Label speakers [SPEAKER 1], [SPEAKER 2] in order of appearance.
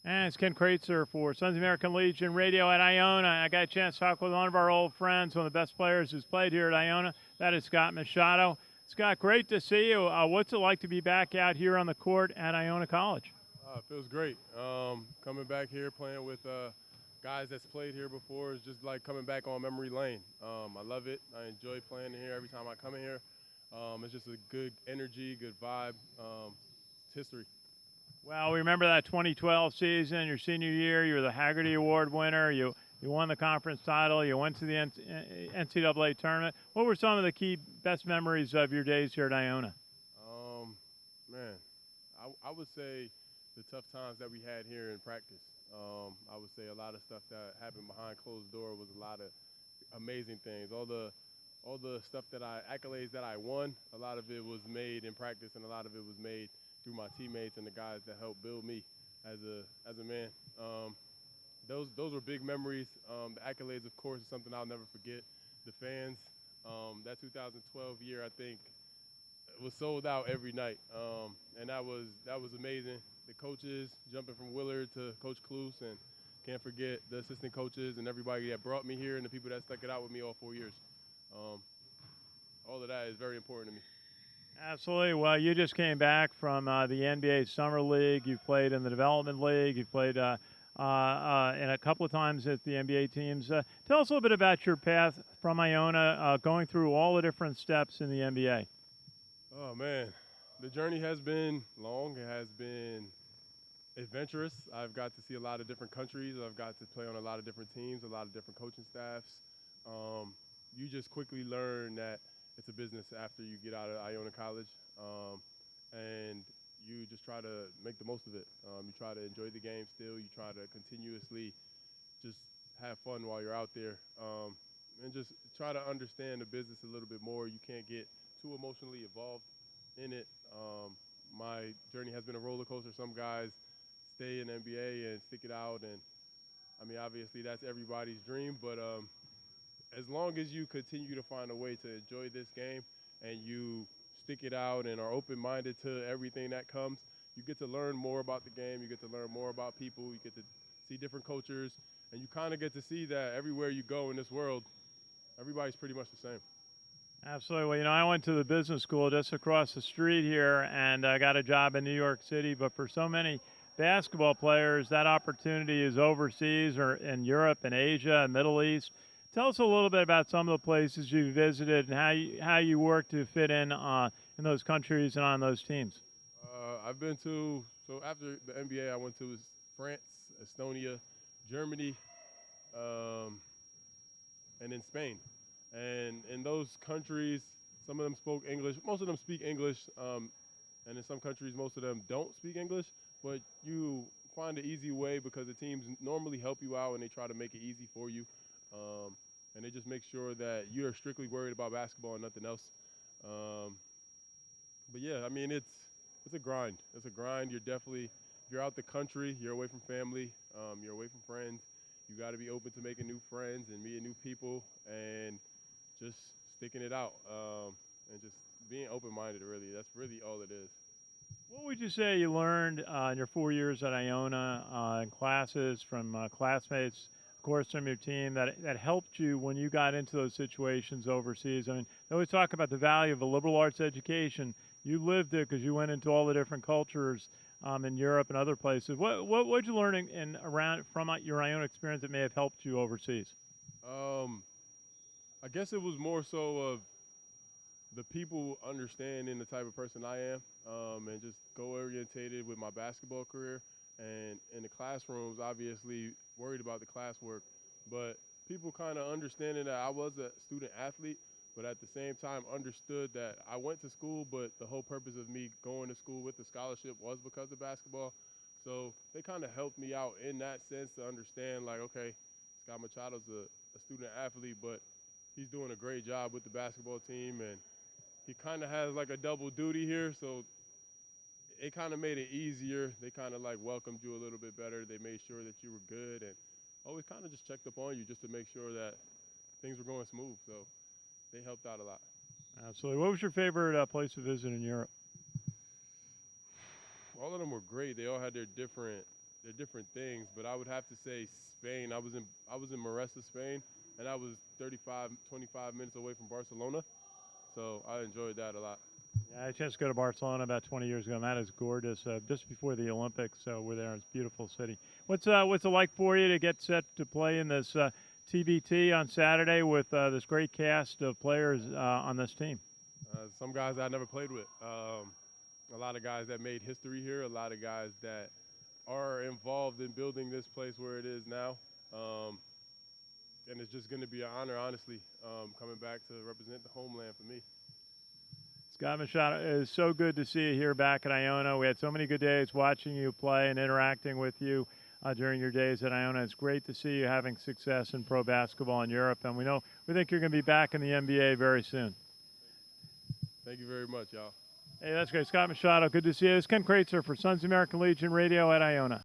[SPEAKER 1] And it's Ken Kraetzer for Sons of American Legion Radio at Iona. I got a chance to talk with one of our old friends, one of the best players who's played here at Iona. That is Scott Machato. Scott, great to see you. What's it like to be back out here on the court at Iona College?
[SPEAKER 2] It feels great. Coming back here, playing with guys that's played here before is just like coming back on memory lane. I love it. I enjoy playing here every time I come in here. It's just a good energy, good vibe. It's history.
[SPEAKER 1] Well, we remember that 2012 season, your senior year. You were the Haggerty Award winner. You won the conference title. You went to the NCAA tournament. What were some of the key best memories of your days here at Iona?
[SPEAKER 2] Man, I would say the tough times that we had here in practice. I would say a lot of stuff that happened behind closed door was a lot of amazing things. All the stuff accolades that I won, a lot of it was made in practice, and a lot of it was made through my teammates and the guys that helped build me as a man. Those were big memories. The accolades, of course, is something I'll never forget. The fans, that 2012 year, I think, was sold out every night, and that was amazing. The coaches jumping from Willard to Coach Kluse, and can't forget the assistant coaches and everybody that brought me here and the people that stuck it out with me all 4 years. All of that is very important to me.
[SPEAKER 1] Absolutely. Well, you just came back from the NBA Summer League. You played in the Development League. You played and a couple of times at the NBA teams. Tell us a little bit about your path from Iona, going through all the different steps in the NBA.
[SPEAKER 2] Oh, man. The journey has been long. It has been adventurous. I've got to see a lot of different countries. I've got to play on a lot of different teams, a lot of different coaching staffs. You just quickly learn that it's a business after you get out of Iona College, and you just try to make the most of it. You try to enjoy the game still. You try to continuously just have fun while you're out there, and just try to understand the business a little bit more. You can't get too emotionally involved in it. My journey has been a roller coaster. Some guys stay in the NBA and stick it out, and I mean, obviously that's everybody's dream, but as long as you continue to find a way to enjoy this game and you stick it out and are open-minded to everything that comes, you get to learn more about the game, you get to learn more about people, you get to see different cultures, and you kind of get to see that everywhere you go in this world, everybody's pretty much the same.
[SPEAKER 1] Absolutely. Well, I went to the business school just across the street here, and I got a job in New York City. But for so many basketball players, that opportunity is overseas or in Europe and Asia and Middle East. Tell us a little bit about some of the places you visited and how you work to fit in those countries and on those teams.
[SPEAKER 2] I've been to, so after the NBA, I went to France, Estonia, Germany, and then Spain. And in those countries, some of them spoke English. Most of them speak English, and in some countries, most of them don't speak English. But you find an easy way because the teams normally help you out and they try to make it easy for you. And they just make sure that you're strictly worried about basketball and nothing else. But yeah, I mean, it's a grind. It's a grind. If you're out the country, you're away from family, you're away from friends. You got to be open to making new friends and meeting new people and just sticking it out and just being open-minded, really. That's really all it is.
[SPEAKER 1] What would you say you learned in your 4 years at Iona in classes from classmates, of course, from your team that helped you when you got into those situations overseas? I mean, they always talk about the value of a liberal arts education. You lived it because you went into all the different cultures in Europe and other places. What did you learn from your Iona experience that may have helped you overseas?
[SPEAKER 2] I guess it was more so of the people understanding the type of person I am, and just goal-orientated with my basketball career. And in the classrooms, obviously worried about the classwork, but people kind of understanding that I was a student athlete, but at the same time understood that I went to school, but the whole purpose of me going to school with the scholarship was because of basketball. So they kind of helped me out in that sense to understand, like, okay, Scott Machado's a student athlete, but he's doing a great job with the basketball team, and he kind of has like a double duty here, so it kind of made it easier. They kind of like welcomed you a little bit better. They made sure that you were good and always kind of just checked up on you just to make sure that things were going smooth. So they helped out a lot.
[SPEAKER 1] Absolutely. What was your favorite place to visit in Europe?
[SPEAKER 2] All of them were great. They all had their different they're different things, but I would have to say Spain. I was in Maressa, Spain, and I was 25 minutes away from Barcelona, so I enjoyed that a lot.
[SPEAKER 1] Yeah, I had a chance to go to Barcelona about 20 years ago, and that is gorgeous. Just before the Olympics, so we're there. It's a beautiful city. What's it like for you to get set to play in this TBT on Saturday with this great cast of players on this team?
[SPEAKER 2] Some guys I never played with. A lot of guys that made history here. A lot of guys that are involved in building this place where it is now. And it's just going to be an honor, honestly, coming back to represent the homeland for me.
[SPEAKER 1] Scott Machato, it is so good to see you here back at Iona. We had so many good days watching you play and interacting with you during your days at Iona. It's great to see you having success in pro basketball in Europe, and we think you're going to be back in the NBA very soon.
[SPEAKER 2] Thank you very much, y'all.
[SPEAKER 1] Hey, that's great. Scott Machato, good to see you. This is Ken Kraetzer for Sons of American Legion Radio at Iona.